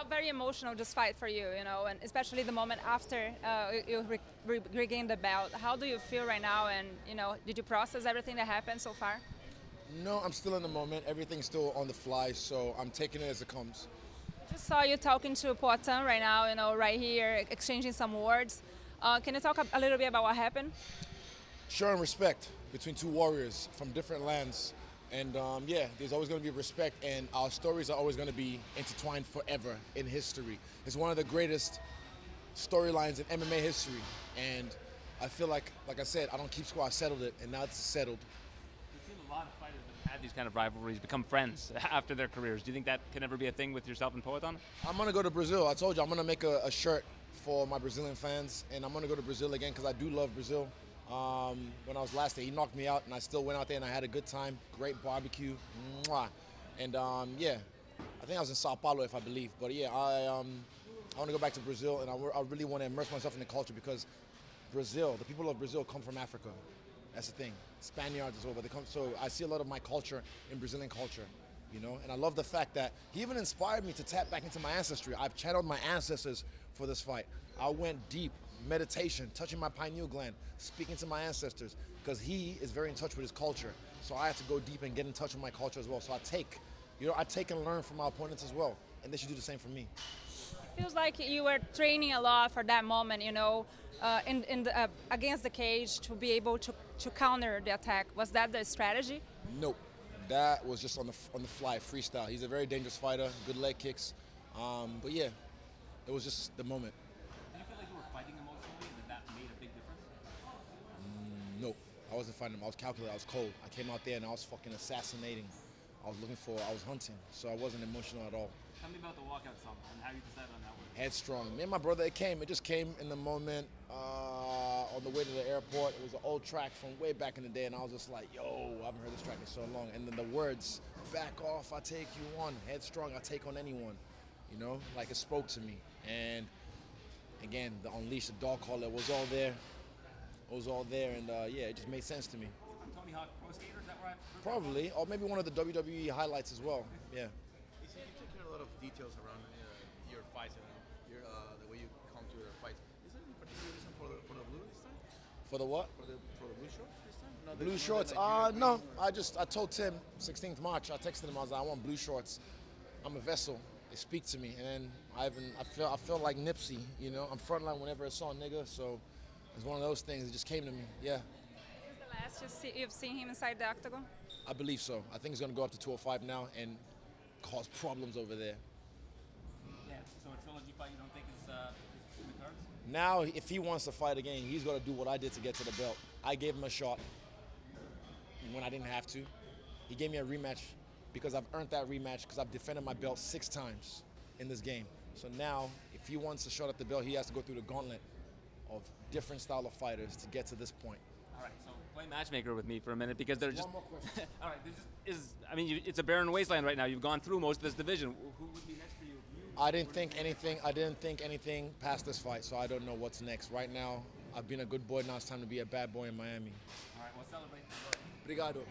felt very emotional this fight for you, you know, and especially the moment after you regained the belt. How do you feel right now? And you know, did you process everything that happened so far? No, I'm still in the moment. Everything's still on the fly, so I'm taking it as it comes. I just saw you talking to Poatan right now, you know, right here, exchanging some words. Can you talk a little bit about what happened? Showing respect between two warriors from different lands. And yeah, there's always going to be respect, and our stories are always going to be intertwined forever in history. It's one of the greatest storylines in MMA history. And I feel like I said, I don't keep score, I settled it, and now it's settled. We've seen a lot of fighters that have had these kind of rivalries become friends after their careers. Do you think that can ever be a thing with yourself and Poatan? I'm going to go to Brazil. I told you, I'm going to make a shirt for my Brazilian fans, and I'm going to go to Brazil again because I do love Brazil. When I was last there, he knocked me out, and I still went out there and I had a good time. Great barbecue, mwah. And yeah, I think I was in Sao Paulo, if I believe. But yeah, I want to go back to Brazil, and I really want to immerse myself in the culture because Brazil, the people of Brazil, come from Africa. That's the thing. Spaniards as well, but they come. So I see a lot of my culture in Brazilian culture, you know. And I love the fact that he even inspired me to tap back into my ancestry. I've channeled my ancestors for this fight. I went deep. Meditation, touching my pineal gland, speaking to my ancestors, because he is very in touch with his culture. So I have to go deep and get in touch with my culture as well. So I take and learn from my opponents as well, and they should do the same for me. It feels like you were training a lot for that moment, you know, against the cage to be able to counter the attack. Was that the strategy? Nope, that was just on the fly, freestyle. He's a very dangerous fighter, good leg kicks, but yeah, it was just the moment. Nope, I wasn't fighting him. I was calculating. I was cold. I came out there and I was fucking assassinating. I was hunting, so I wasn't emotional at all. Tell me about the walkout song and how you decided on that one. Headstrong. Me and my brother, it just came in the moment on the way to the airport. It was an old track from way back in the day, and I was just like, yo, I haven't heard this track in so long. And then the words, back off, I take you on. Headstrong, I take on anyone. You know, like it spoke to me. And again, the Unleash the Dog Collar was all there. It was all there, and yeah, it just made sense to me. Tony Hawk Pro Skater, is that right? Probably, or maybe one of the WWE highlights as well. Yeah. You see, you took in a lot of details around your fights and the way you come to your fights. Is there any particular reason for the blue this time? For the what? For the blue shorts this time? No, blue shorts? No. I told Tim 16th March. I texted him. I was like, I want blue shorts. I'm a vessel. They speak to me, and I feel like Nipsey. You know, I'm frontline whenever it's on, nigga. So. It's one of those things that just came to me, yeah. Is this the last you've seen him inside the octagon? I believe so. I think he's going to go up to 205 now and cause problems over there. Yeah, so a trilogy fight you don't think is in the cards? Now, if he wants to fight again, he's got to do what I did to get to the belt. I gave him a shot when I didn't have to. He gave me a rematch because I've earned that rematch because I've defended my belt 6 times in this game. So now, if he wants a shot at the belt, he has to go through the gauntlet of different style of fighters to get to this point. All right, so play matchmaker with me for a minute because they're just. One more question. All right, I mean, it's a barren wasteland right now. You've gone through most of this division. Who would be next for you? I didn't think anything past this fight, so I don't know what's next. Right now, I've been a good boy. Now it's time to be a bad boy in Miami. All right, well, celebrate. Obrigado.